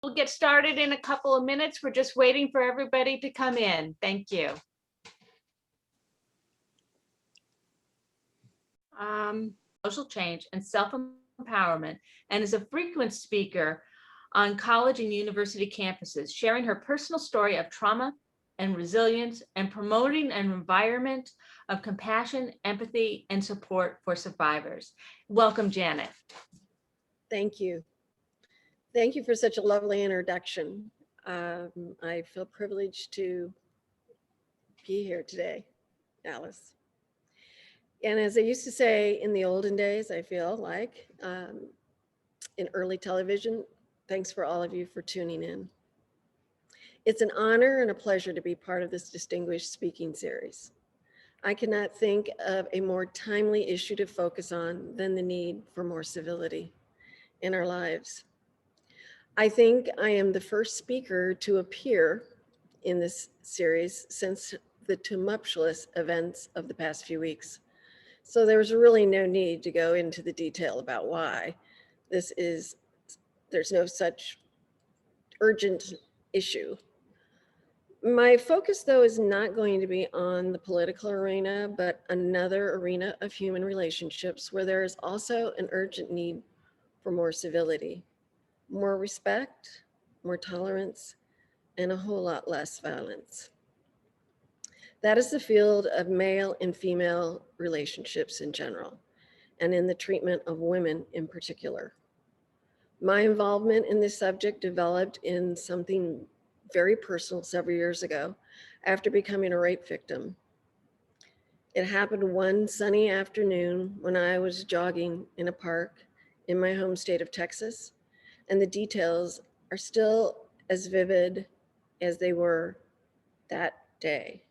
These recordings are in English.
We'll get started in a couple of minutes. We're just waiting for everybody to come in. Thank you. Social change and self-empowerment, and is a frequent speaker on college and university campuses, sharing her personal story of trauma and resilience and promoting an environment of compassion, empathy, and support for survivors. Welcome, Janet. Thank you. Thank you for such a lovely introduction. I feel privileged to be here today, Alice. And as I used to say in the olden days, I feel like in early television, thanks for all of you for tuning in. It's an honor and a pleasure to be part of this distinguished speaking series. I cannot think of a more timely issue to focus on than the need for more civility in our lives. I think I am the first speaker to appear in this series since the tumultuous events of the past few weeks. So there was really no need to go into the detail about why there's no such urgent issue. My focus, though, is not going to be on the political arena, but another arena of human relationships where there is also an urgent need for more civility, more respect, more tolerance, and a whole lot less violence. That is the field of male and female relationships in general, and in the treatment of women in particular. My involvement in this subject developed in something very personal several years ago after becoming a rape victim. It happened one sunny afternoon when I was jogging in a park in my home state of Texas, and the details are still as vivid as they were that day.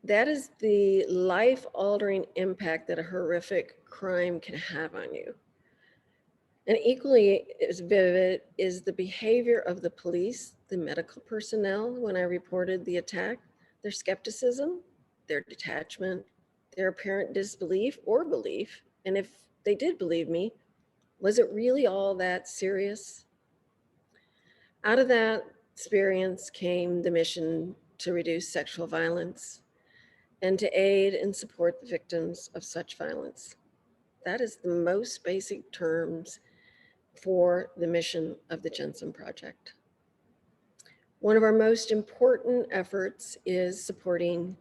That is the life-altering impact that a horrific crime can have on you. And equally as vivid is the behavior of the police, the medical personnel when I reported the attack, their skepticism, their detachment, their apparent disbelief or belief, and if they did believe me, was it really all that serious? Out of that experience came the mission to reduce sexual violence and to aid and support the victims of such violence. That is the most basic terms for the mission of the Jensen Project. One of our most important efforts is supporting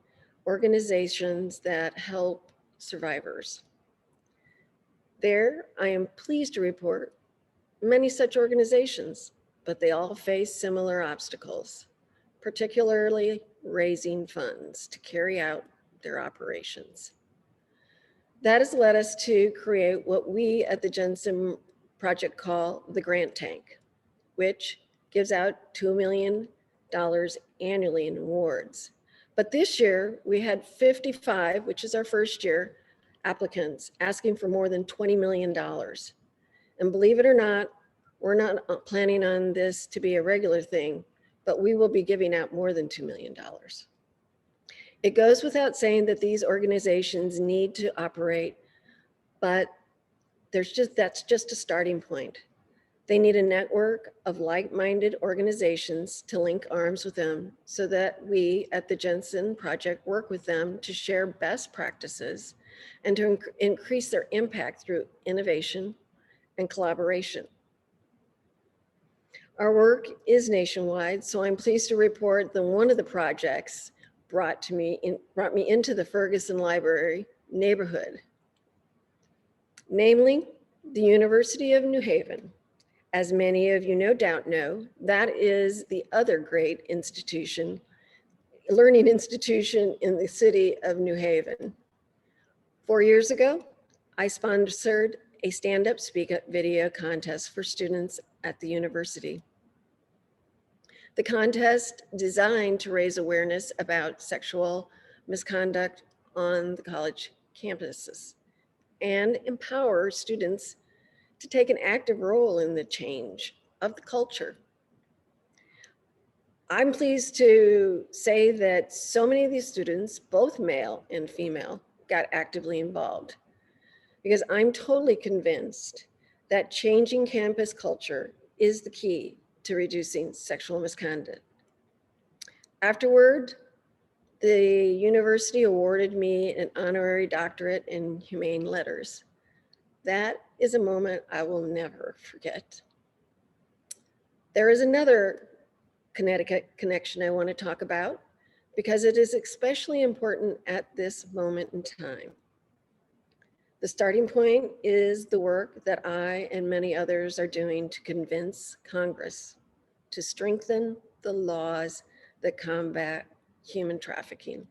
organizations that help survivors. There, I am pleased to report many such organizations, but they all face similar obstacles, particularly raising funds to carry out their operations. That has led us to create what we at the Jensen Project call the Grant Tank, which gives out $2 million annually in awards. But this year we had 55, which is our first year, applicants asking for more than $20 million. And believe it or not, we're not planning on this to be a regular thing, but we will be giving out more than $2 million. It goes without saying that these organizations need to operate, but that's just a starting point. They need a network of like-minded organizations to link arms with them so that we at the Jensen Project work with them to share best practices and to increase their impact through innovation and collaboration. Our work is nationwide, so I'm pleased to report that one of the projects brought me into the Ferguson Library neighborhood, namely the University of New Haven. As many of you no doubt know, that is the other great institution, learning institution in the city of New Haven. 4 years ago, I sponsored a stand-up speak up video contest for students at the university. The contest designed to raise awareness about sexual misconduct on the college campuses and empower students to take an active role in the change of the culture. I'm pleased to say that so many of these students, both male and female, got actively involved because I'm totally convinced that changing campus culture is the key to reducing sexual misconduct. Afterward, the university awarded me an honorary doctorate in humane letters. That is a moment I will never forget. There is another Connecticut connection I want to talk about because it is especially important at this moment in time. The starting point is the work that I and many others are doing to convince Congress to strengthen the laws that combat human trafficking.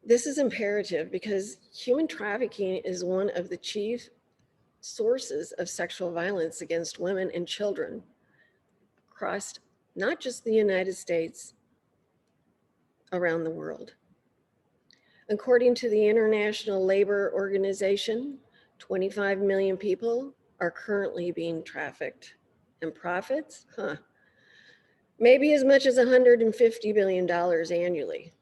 This is imperative because human trafficking is one of the chief sources of sexual violence against women and children across not just the United States, around the world. According to the International Labor Organization, 25 million people are currently being trafficked, and profits, maybe as much as $150 billion annually.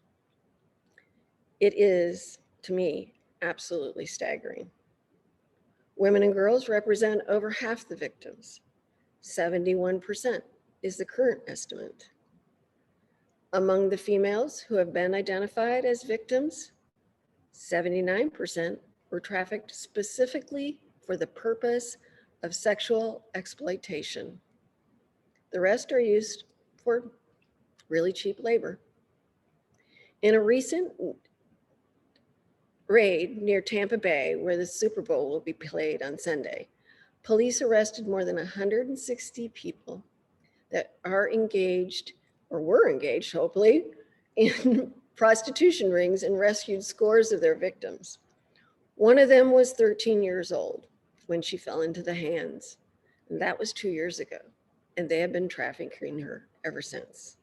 It is, to me, absolutely staggering. Women and girls represent over half the victims. 71% is the current estimate. Among the females who have been identified as victims, 79% were trafficked specifically for the purpose of sexual exploitation. The rest are used for really cheap labor. In a recent raid near Tampa Bay, where the Super Bowl will be played on Sunday, police arrested more than 160 people that are engaged, or were engaged, hopefully, in prostitution rings and rescued scores of their victims. One of them was 13 years old when she fell into the hands, and that was 2 years ago, and they have been trafficking her ever since.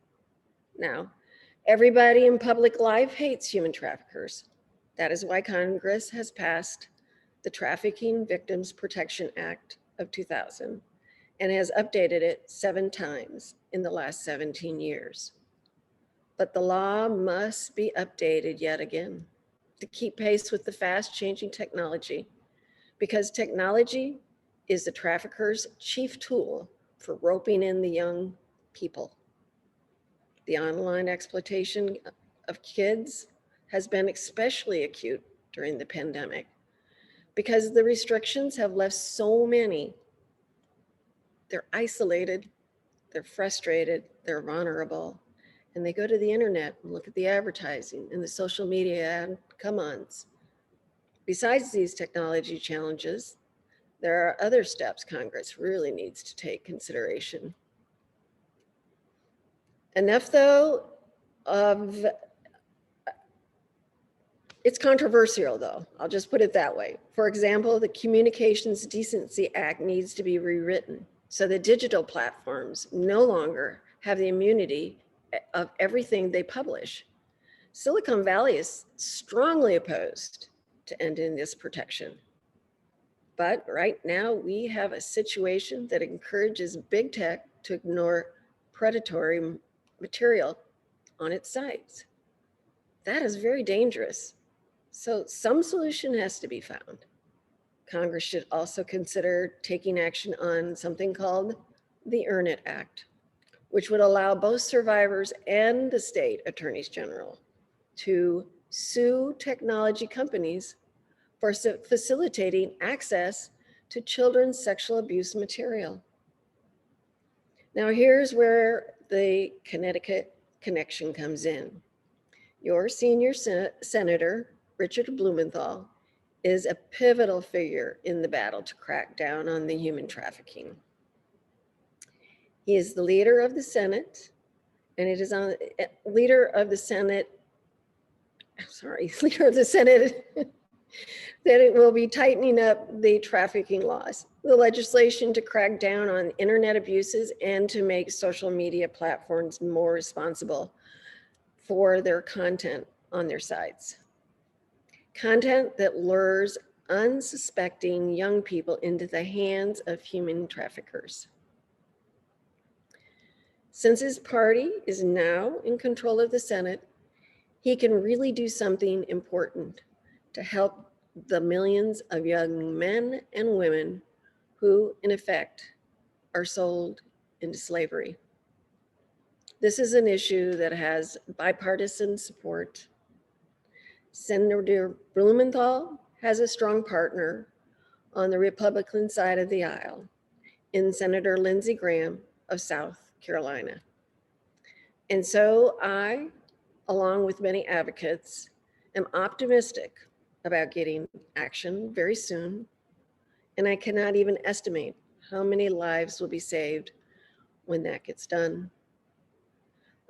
Now, everybody in public life hates human traffickers. That is why Congress has passed the Trafficking Victims Protection Act of 2000 and has updated it 7 times in the last 17 years. But the law must be updated yet again to keep pace with the fast changing technology, because technology is the trafficker's chief tool for roping in the young people. The online exploitation of kids has been especially acute during the pandemic because the restrictions have left so many. They're isolated, they're frustrated, they're vulnerable, and they go to the internet and look at the advertising and the social media come-ons. Besides these technology challenges, there are other steps Congress really needs to take consideration. Enough though of, it's controversial though, I'll just put it that way. For example, the Communications Decency Act needs to be rewritten so that digital platforms no longer have the immunity of everything they publish. Silicon Valley is strongly opposed to ending this protection. But right now we have a situation that encourages big tech to ignore predatory material on its sites. That is very dangerous. So some solution has to be found. Congress should also consider taking action on something called the Earn It Act, which would allow both survivors and the state attorneys general to sue technology companies for facilitating access to children's sexual abuse material. Now here's where the Connecticut connection comes in. Your senior senator, Richard Blumenthal, is a pivotal figure in the battle to crack down on the human trafficking. He is the leader of the Senate, and it is on leader of the Senate that it will be tightening up the trafficking laws, the legislation to crack down on internet abuses and to make social media platforms more responsible for their content on their sites. Content that lures unsuspecting young people into the hands of human traffickers. Since his party is now in control of the Senate, he can really do something important to help the millions of young men and women who, in effect, are sold into slavery. This is an issue that has bipartisan support. Senator Blumenthal has a strong partner on the Republican side of the aisle in Senator Lindsey Graham of South Carolina. And so I, along with many advocates, am optimistic about getting action very soon. And I cannot even estimate how many lives will be saved when that gets done.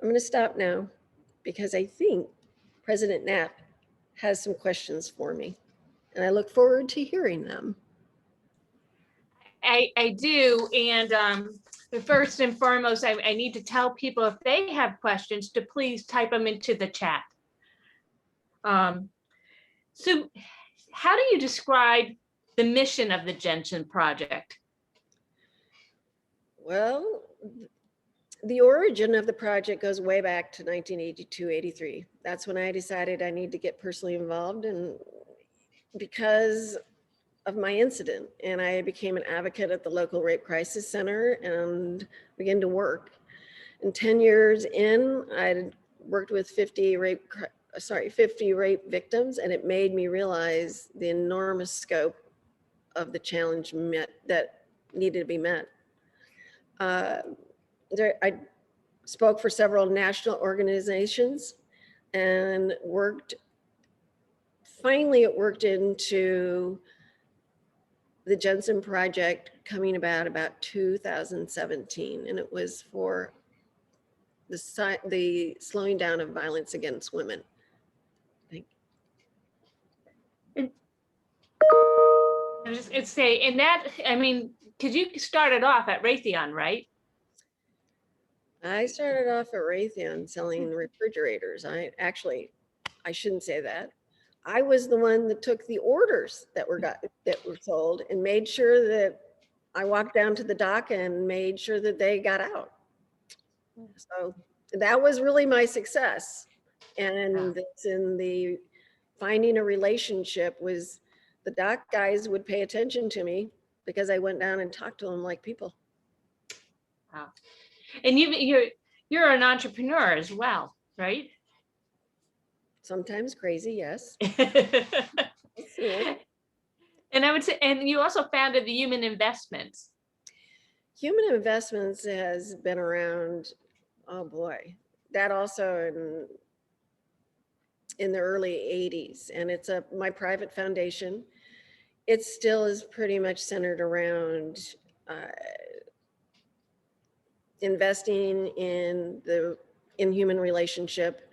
I'm going to stop now because I think President Knapp has some questions for me, and I look forward to hearing them. I do. And first and foremost, I need to tell people if they have questions to please type them into the chat. So how do you describe the mission of the Jensen Project? Well, the origin of the project goes way back to 1982-83. That's when I decided I need to get personally involved, and because of my incident, and I became an advocate at the local rape crisis center and began to work. And 10 years in, I worked with 50 rape victims, and it made me realize the enormous scope of the challenge that needed to be met. I spoke for several national organizations and finally it worked into the Jensen Project coming about 2017, and it was for the slowing down of violence against women. Thank you. It's in that, I mean, because you started off at Raytheon, right? I started off at Raytheon selling refrigerators. I shouldn't say that. I was the one that took the orders that were sold and made sure that I walked down to the dock and made sure that they got out. So that was really my success. And it's in the finding a relationship was the dock guys would pay attention to me because I went down and talked to them like people. Wow. And you're an entrepreneur as well, right? Sometimes crazy, yes. And I would say, and you also founded the Human Investments. Human Investments has been around, oh boy, that also in the early 80s. And it's my private foundation. It still is pretty much centered around investing in human relationship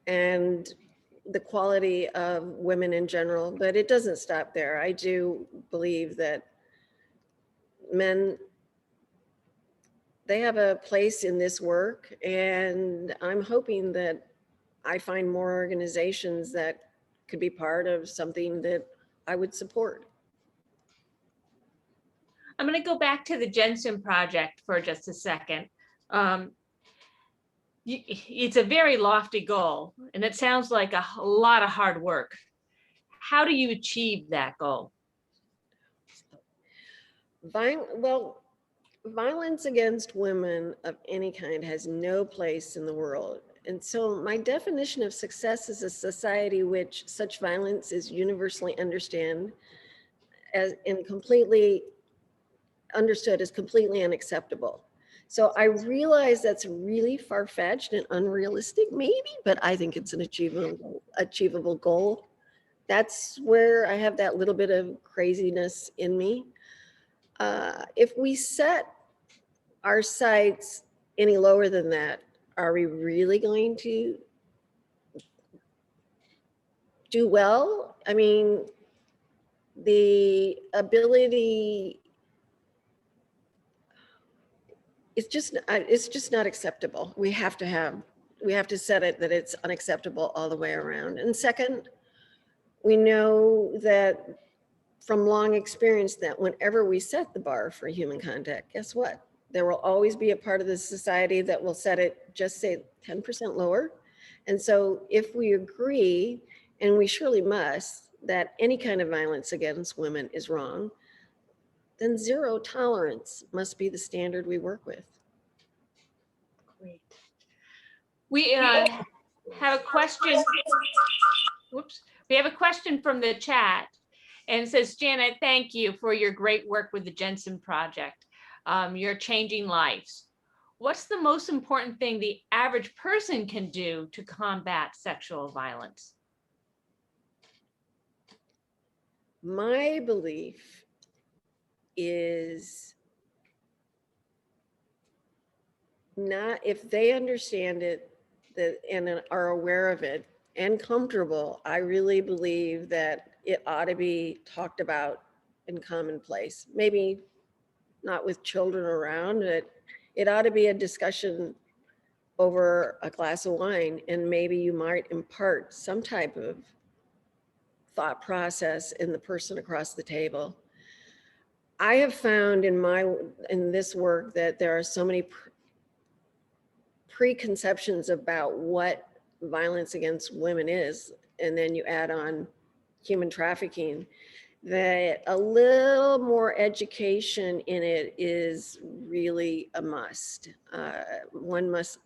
and the quality of women in general, but it doesn't stop there. I do believe that men, they have a place in this work, and I'm hoping that I find more organizations that could be part of something that I would support. I'm going to go back to the Jensen Project for just a second. It's a very lofty goal, and it sounds like a lot of hard work. How do you achieve that goal? Well, violence against women of any kind has no place in the world. And so my definition of success is a society which such violence is universally understood as completely unacceptable. So I realize that's really far-fetched and unrealistic maybe, but I think it's an achievable goal. That's where I have that little bit of craziness in me. If we set our sights any lower than that, are we really going to do well? I mean, the ability, it's just not acceptable. We have to set it that it's unacceptable all the way around. And second, we know that from long experience that whenever we set the bar for human contact, guess what? There will always be a part of the society that will set it just say 10% lower. And so if we agree, and we surely must, that any kind of violence against women is wrong, then zero tolerance must be the standard we work with. Great. We have a question. Whoops. We have a question from the chat, and it says, Janet, thank you for your great work with the Jensen Project. You're changing lives. What's the most important thing the average person can do to combat sexual violence? My belief is not, if they understand it that and are aware of it and comfortable, I really believe that it ought to be talked about in commonplace. Maybe not with children around, but it ought to be a discussion over a glass of wine, and maybe you might impart some type of thought process in the person across the table. I have found in this work that there are so many preconceptions about what violence against women is, and then you add on human trafficking, that a little more education in it is really a must. One must,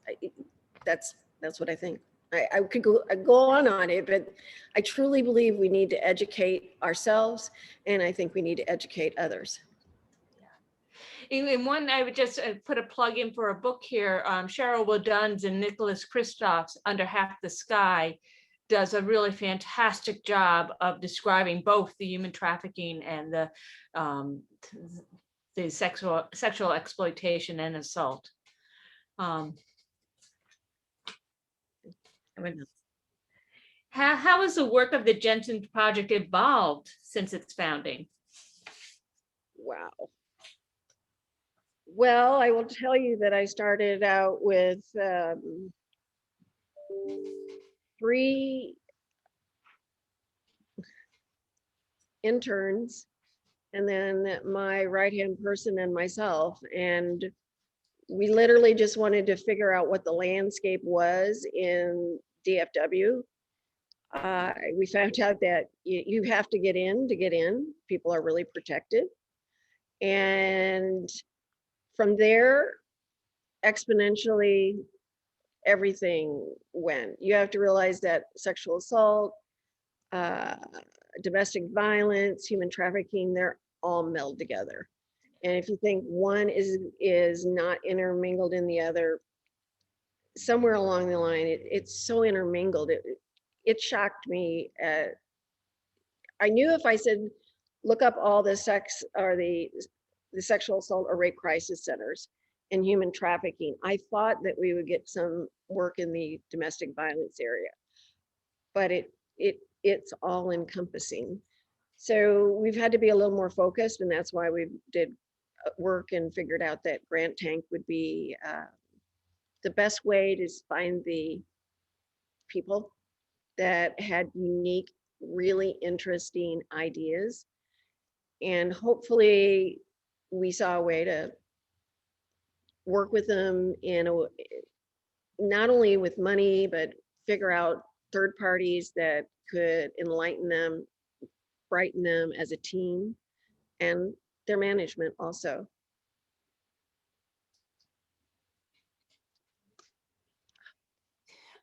that's what I think. I could go on it, but I truly believe we need to educate ourselves, and I think we need to educate others. In one, I would just put a plug in for a book here. Cheryl Woodun's and Nicholas Kristoff's Under Half the Sky does a really fantastic job of describing both the human trafficking and the sexual exploitation and assault. How has the work of the Jensen Project evolved since its founding? Wow. Well, I will tell you that I started out with 3 interns, and then my right-hand person and myself, and we literally just wanted to figure out what the landscape was in DFW. We found out that you have to get in to get in. People are really protected. And from there, exponentially, everything went. You have to realize that sexual assault, domestic violence, human trafficking, they're all meld together. And if you think one is not intermingled in the other, somewhere along the line, it's so intermingled. It shocked me. I knew if I said, look up all the sex or the sexual assault or rape crisis centers and human trafficking, I thought that we would get some work in the domestic violence area, but it's all encompassing. So we've had to be a little more focused, and that's why we did work and figured out that Grant Tank would be the best way to find the people that had unique, really interesting ideas. And hopefully we saw a way to work with them not only with money, but figure out third parties that could enlighten them, brighten them as a team, and their management also.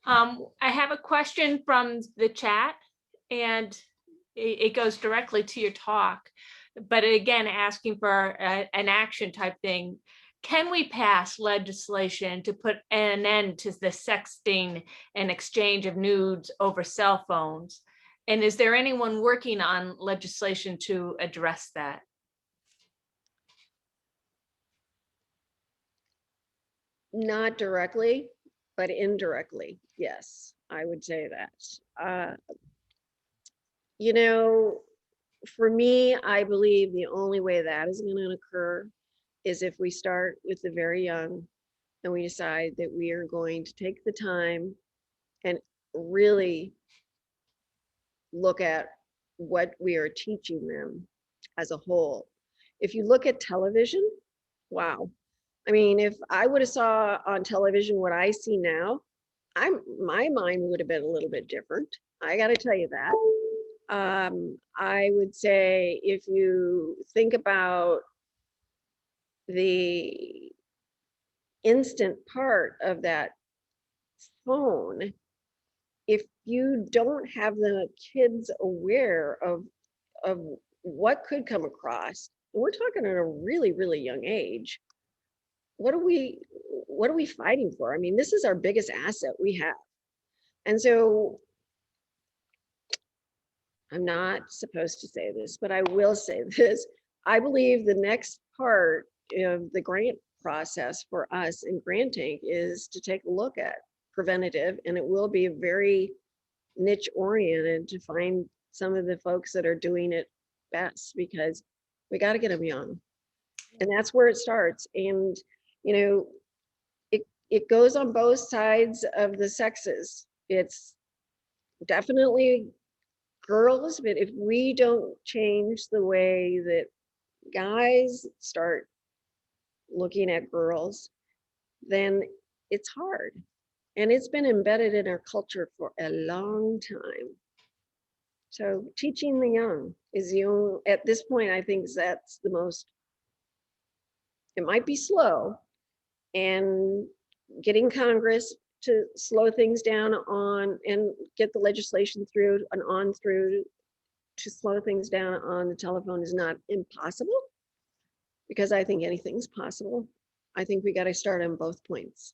I have a question from the chat, and it goes directly to your talk, but again, asking for an action type thing. Can we pass legislation to put an end to the sexting and exchange of nudes over cell phones? And is there anyone working on legislation to address that? Not directly, but indirectly, yes, I would say that. You know, for me, I believe the only way that is going to occur is if we start with the very young and we decide that we are going to take the time and really look at what we are teaching them as a whole. If you look at television, wow. I mean, if I would have saw on television what I see now, my mind would have been a little bit different. I got to tell you that. I would say if you think about the instant part of that phone, if you don't have the kids aware of what could come across, we're talking at a really, really young age. What are we fighting for? I mean, this is our biggest asset we have. And so I'm not supposed to say this, but I will say this. I believe the next part of the grant process for us in granting is to take a look at preventative, and it will be very niche oriented to find some of the folks that are doing it best, because we got to get them young. And that's where it starts. And, you know, it goes on both sides of the sexes. It's definitely girls, but if we don't change the way that guys start looking at girls, then it's hard. And it's been embedded in our culture for a long time. So teaching the young is the only, at this point, I think that's the most, it might be slow, and getting Congress to slow things down on and get the legislation through and on through to slow things down on the telephone is not impossible, because I think anything's possible. I think we got to start on both points.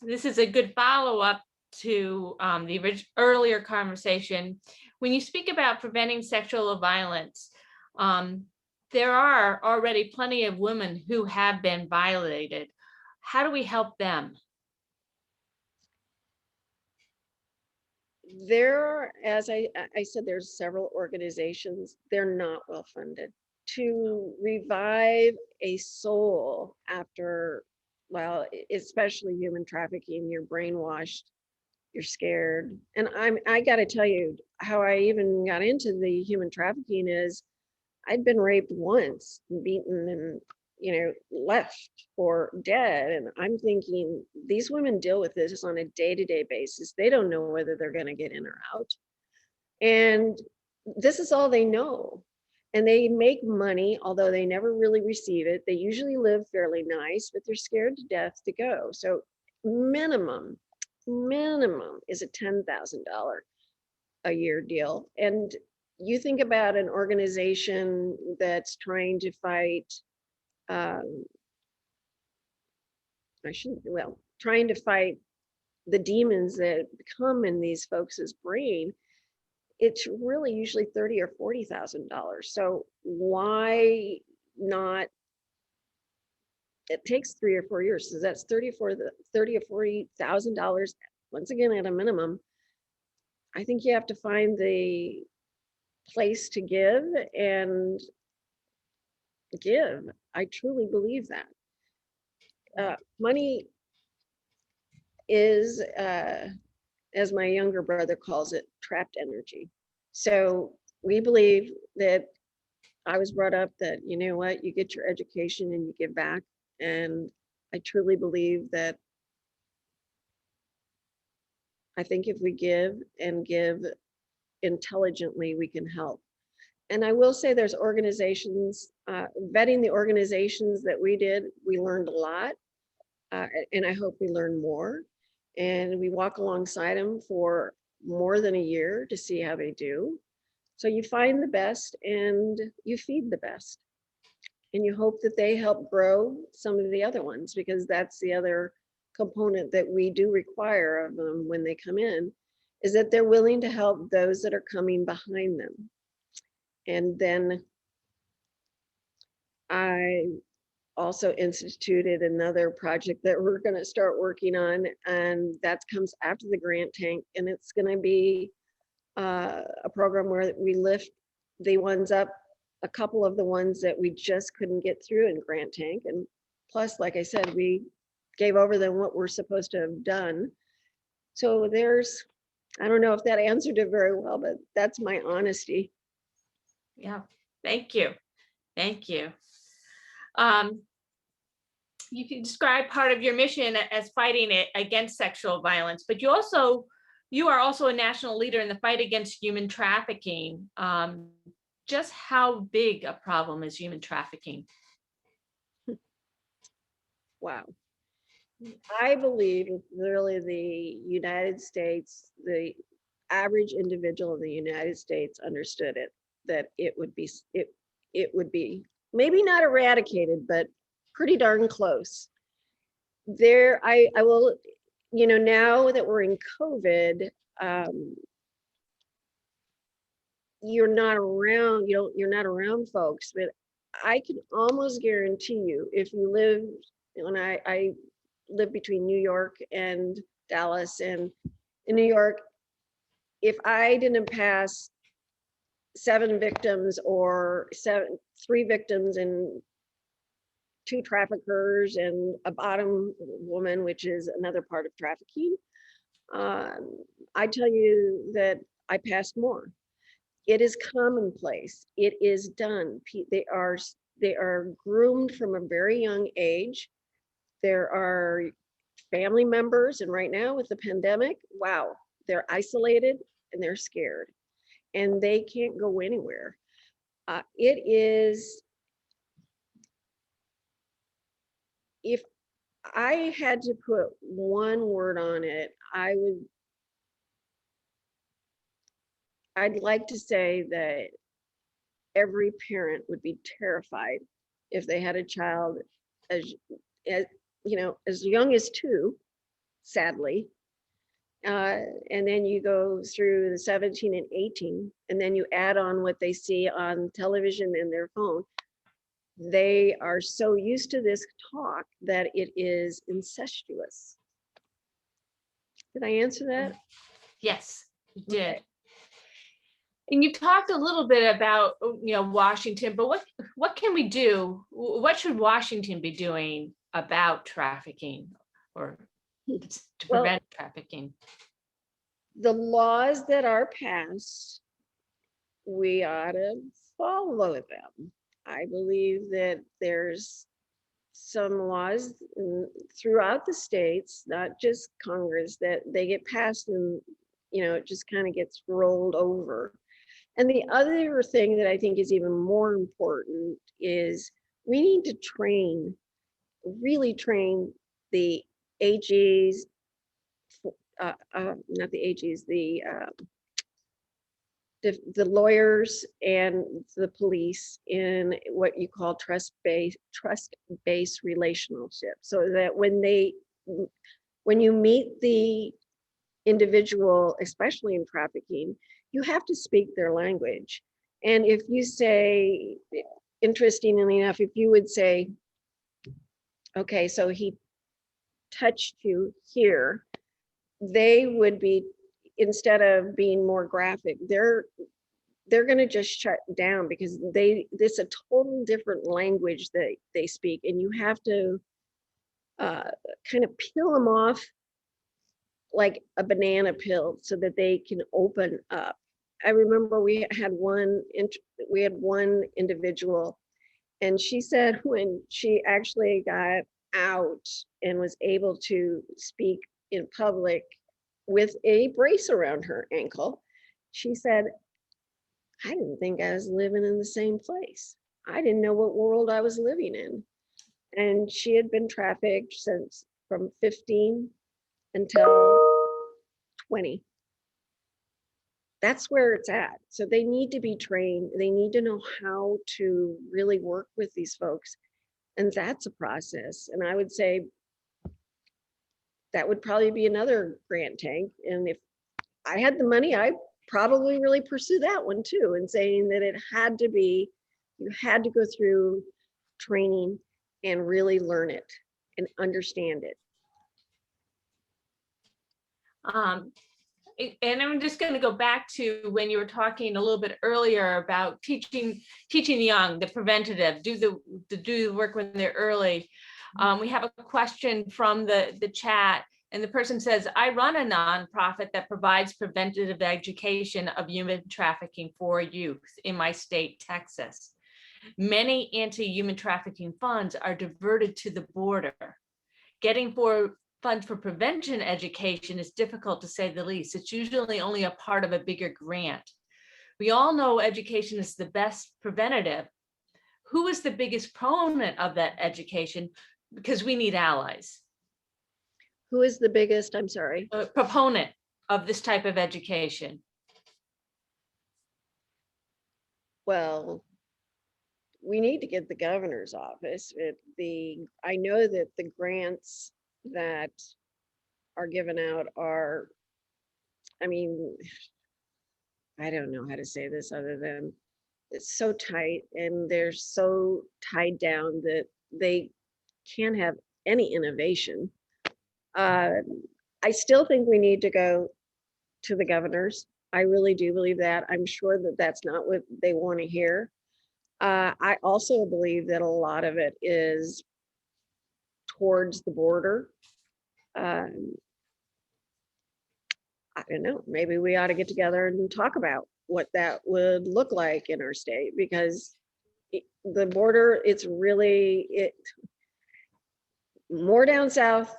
This is a good follow-up to the earlier conversation. When you speak about preventing sexual violence, there are already plenty of women who have been violated. How do we help them? There are, as I said, there's several organizations. They're not well funded. To revive a soul after, well, especially human trafficking, you're brainwashed, you're scared. And I got to tell you, how I even got into the human trafficking is I'd been raped once, beaten, and left for dead. And I'm thinking, these women deal with this on a day-to-day basis. They don't know whether they're going to get in or out. And this is all they know. And they make money, although they never really receive it. They usually live fairly nice, but they're scared to death to go. So minimum is a $10,000 a year deal. And you think about an organization that's trying to fight, trying to fight the demons that come in these folks' brain. It's really usually $30,000 or $40,000. So why not? It takes 3 or 4 years. So that's $30,000 or $40,000. Once again, at a minimum, I think you have to find the place to give and give. I truly believe that. Money is, as my younger brother calls it, trapped energy. So we believe that, I was brought up that, you know what, you get your education and you give back. And I truly believe that, I think if we give and give intelligently, we can help. And I will say there's organizations, vetting the organizations that we did, we learned a lot. And I hope we learn more. And we walk alongside them for more than a year to see how they do. So you find the best and you feed the best. And you hope that they help grow some of the other ones, because that's the other component that we do require of them when they come in, is that they're willing to help those that are coming behind them. And then I also instituted another project that we're going to start working on, and that comes after the grant tank. And it's going to be a program where we lift the ones up, a couple of the ones that we just couldn't get through in grant tank. And plus, like I said, we gave over them what we're supposed to have done. So there's, I don't know if that answered it very well, but that's my honesty. Yeah, thank you. Thank you. You can describe part of your mission as fighting it against sexual violence, but you are also a national leader in the fight against human trafficking. just how big a problem is human trafficking? Wow. I believe if really the United States, the average individual in the United States understood it, that it would be maybe not eradicated, but pretty darn close. I will, now that we're in COVID, you're not around folks, but I can almost guarantee you, if you live, when I live between New York and Dallas, and in New York, if I didn't pass 7 victims or 3 victims and 2 traffickers and a bottom woman, which is another part of trafficking, I tell you that I passed more. It is commonplace. It is done. They are groomed from a very young age. There are family members, and right now with the pandemic, wow, they're isolated and they're scared, and they can't go anywhere. It is, if I had to put one word on it, I'd like to say that every parent would be terrified if they had a child as, as as young as 2, sadly. And then you go through the 17 and 18, and then you add on what they see on television and their phone. They are so used to this talk that it is incestuous. Did I answer that? Yes, you did. Okay. And you talked a little bit about, Washington, but what can we do? What should Washington be doing about trafficking or to Well, prevent trafficking? the laws that are passed, we ought to follow them. I believe that there's some laws throughout the states, not just Congress, that they get passed and it just kind of gets rolled over. And the other thing that I think is even more important is we need to really train the AGs, not the AGs, the lawyers and the police in what you call trust-based relationships, so that when you meet the individual, especially in trafficking, you have to speak their language. And if you say, interestingly enough, if you would say, okay, so he touched you here, they would be, instead of being more graphic, they're going to just shut down, because it's a total different language that they speak, and you have to kind of peel them off like a banana peel so that they can open up. I remember we had one individual, and she said when she actually got out and was able to speak in public with a brace around her ankle, she said, I didn't think I was living in the same place. I didn't know what world I was living in. And she had been trafficked since from 15 until 20. That's where it's at. So they need to be trained. They need to know how to really work with these folks. And that's a process. And I would say that would probably be another grant tank. And if I had the money, I'd probably really pursue that one too, and saying that you had to go through training and really learn it and understand it. And I'm just going to go back to when you were talking a little bit earlier about teaching young, the preventative, do the work when they're early. We have a question from the chat, and the person says, I run a nonprofit that provides preventative education of human trafficking for youth in my state, Texas. Many anti-human trafficking funds are diverted to the border. Getting funds for prevention education is difficult, to say the least. It's usually only a part of a bigger grant. We all know education is the best preventative. Who is the biggest proponent of that education? Because we need allies. Who is the biggest, I'm sorry? Proponent of this type of education. Well, we need to get the governor's office. I know that the grants that are given out are, I mean, I don't know how to say this other than it's so tight and they're so tied down that they can't have any innovation. I still think we need to go to the governors. I really do believe that. I'm sure that that's not what they want to hear. I also believe that a lot of it is towards the border. Um, I don't know, maybe we ought to get together and talk about what that would look like in our state, because the border, it's really, more down south,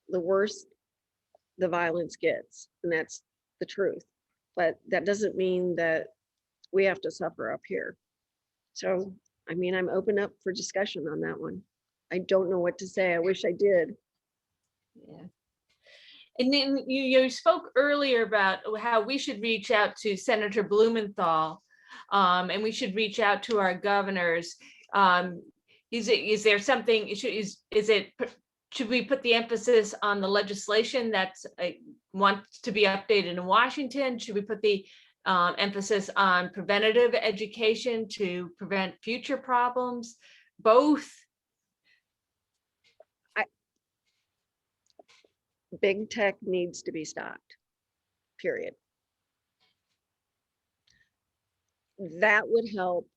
the worse the violence gets, and that's the truth. But that doesn't mean that we have to suffer up here. So, I mean, I'm open up for discussion on that one. I don't know what to say. I wish I did. Yeah. And then you spoke earlier about how we should reach out to Senator Blumenthal, and we should reach out to our governors. Is there something, should we put the emphasis on the legislation that's wants to be updated in Washington? Should we put the emphasis on preventative education to prevent future problems? Both? Big tech needs to be stopped, period. That would help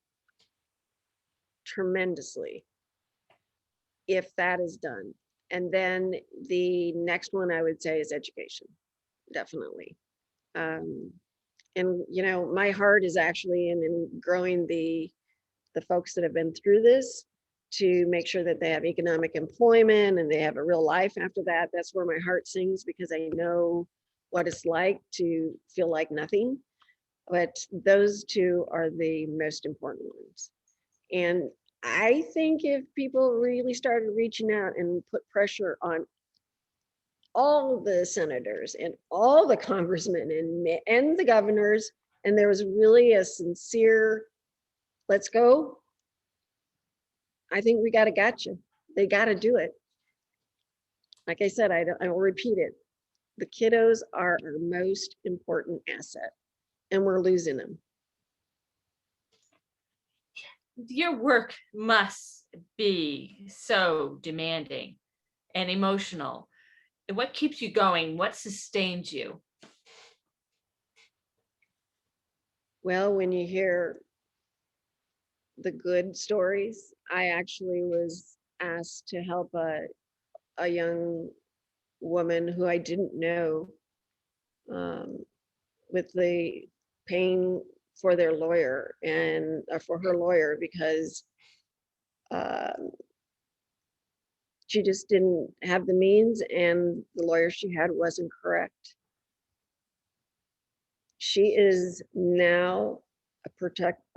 tremendously if that is done. And then the next one I would say is education, definitely. And you know, my heart is actually in growing the folks that have been through this, to make sure that they have economic employment and they have a real life after that. That's where my heart sings, because I know what it's like to feel like nothing. But those two are the most important ones. And I think if people really started reaching out and put pressure on all the senators and all the congressmen and the governors, and there was really a sincere, let's go, I think we got to gotcha. They got to do it. Like I said, I will repeat it. The kiddos are our most important asset, and we're losing them. Your work must be so demanding and emotional. What keeps you going? What sustains you? Well, when you hear the good stories, I actually was asked to help a young woman who I didn't know, with the paying for their lawyer and for her lawyer, because um, she just didn't have the means and the lawyer she had wasn't correct. She is now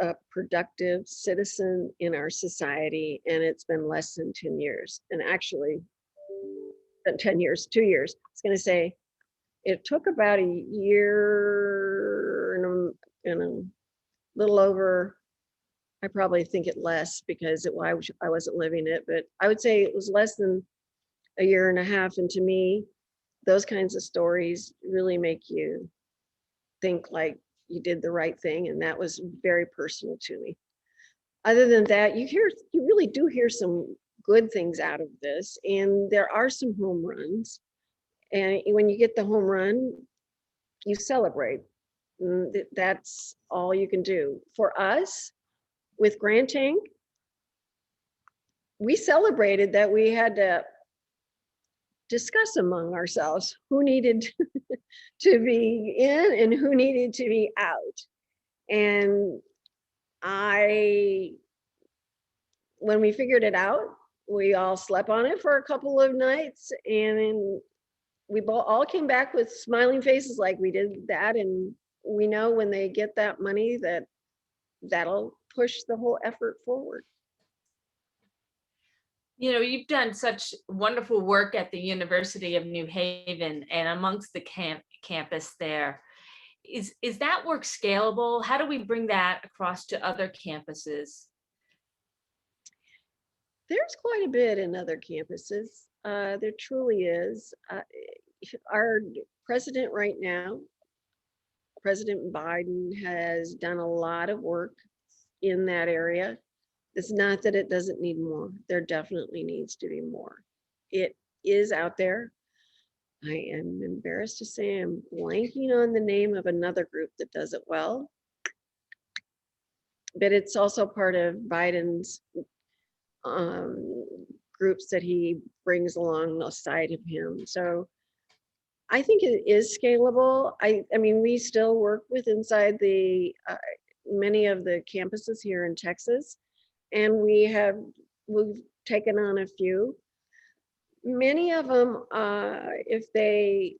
a productive citizen in our society, and it's been less than 10 years. And actually, 10 years, 2 years. I was going to say, it took about a year and a little over. I probably think it less because I wasn't living it, but I would say it was less than a year and a half. And to me, those kinds of stories really make you think like you did the right thing. And that was very personal to me. Other than that, you really do hear some good things out of this. And there are some home runs. And when you get the home run, you celebrate. That's all you can do. For us, with granting, we celebrated that we had to discuss among ourselves who needed to be in and who needed to be out. And when we figured it out, we all slept on it for a couple of nights, and we all came back with smiling faces like we did that, and we know when they get that money that that'll push the whole effort forward. You know, you've done such wonderful work at the University of New Haven and amongst the campus there. Is that work scalable? How do we bring that across to other campuses? There's quite a bit in other campuses. There truly is. Our president right now, President Biden, has done a lot of work in that area. It's not that it doesn't need more. There definitely needs to be more. It is out there. I am embarrassed to say I'm blanking on the name of another group that does it well. But it's also part of Biden's groups that he brings along the side of him. So I think it is scalable. I mean, we still work with inside the many of the campuses here in Texas, and we've taken on a few. Many of them, if they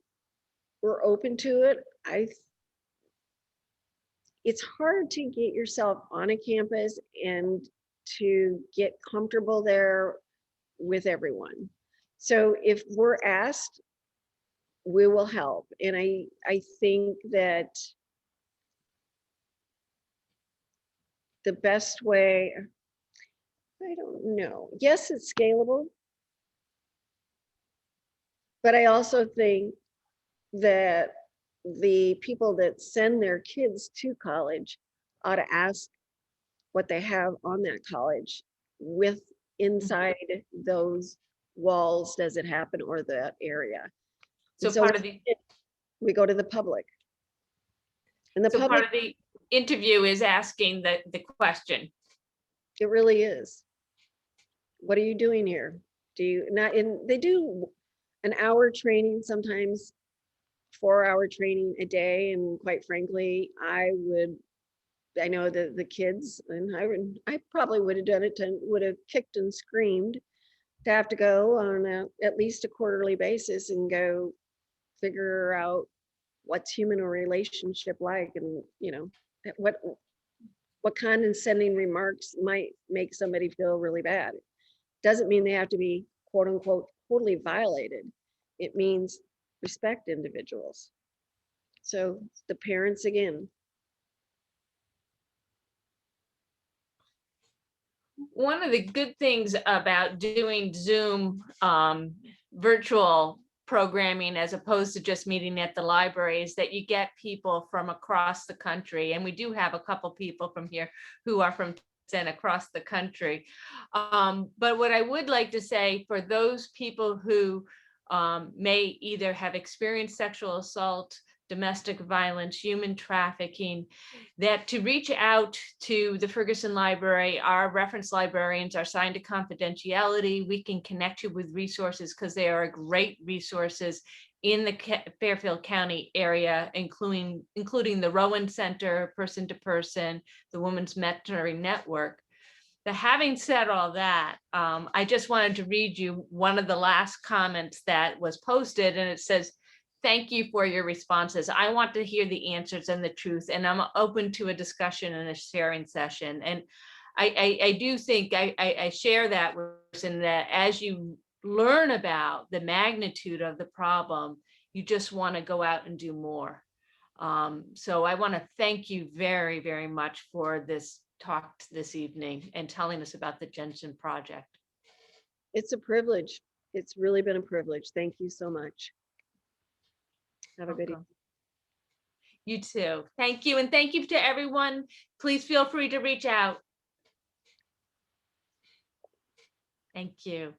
were open to it, it's hard to get yourself on a campus and to get comfortable there with everyone. So if we're asked, we will help. And I think that the best way, I don't know. Yes, it's scalable. But I also think that the people that send their kids to college ought to ask what they have on that college with inside those walls. Does it happen, or that area? So And so part of the we go to the public, and the so part public, of the interview is asking the question. it really is. What are you doing here? Do you not? And they do an hour training, sometimes 4-hour training a day. And quite frankly, I know that the kids, and I probably would have done it, would have kicked and screamed to have to go on at least a quarterly basis and go figure out what's human relationship like, and what condescending remarks might make somebody feel really bad. Doesn't mean they have to be quote unquote totally violated. It means respect individuals. So the parents again. One of the good things about doing Zoom virtual programming as opposed to just meeting at the library is that you get people from across the country. And we do have a couple people from here who are from and across the country. But what I would like to say, for those people who may either have experienced sexual assault, domestic violence, human trafficking, that to reach out to the Ferguson Library. Our reference librarians are signed to confidentiality. We can connect you with resources because they are great resources in the Fairfield County area, including the Rowan Center, Person to Person, the Women's Mentoring Network. But having said all that, I just wanted to read you one of the last comments that was posted, and it says, "Thank you for your responses. I want to hear the answers and the truth, and I'm open to a discussion and a sharing session." And I do think I share that in that as you learn about the magnitude of the problem, you just want to go out and do more. So I want to thank you very, very much for this talk this evening and telling us about the Jensen project. It's a privilege. It's really been a privilege. Thank you so much. Have a good evening. You too. Thank you. And thank you to everyone. Please feel free to reach out. Thank you.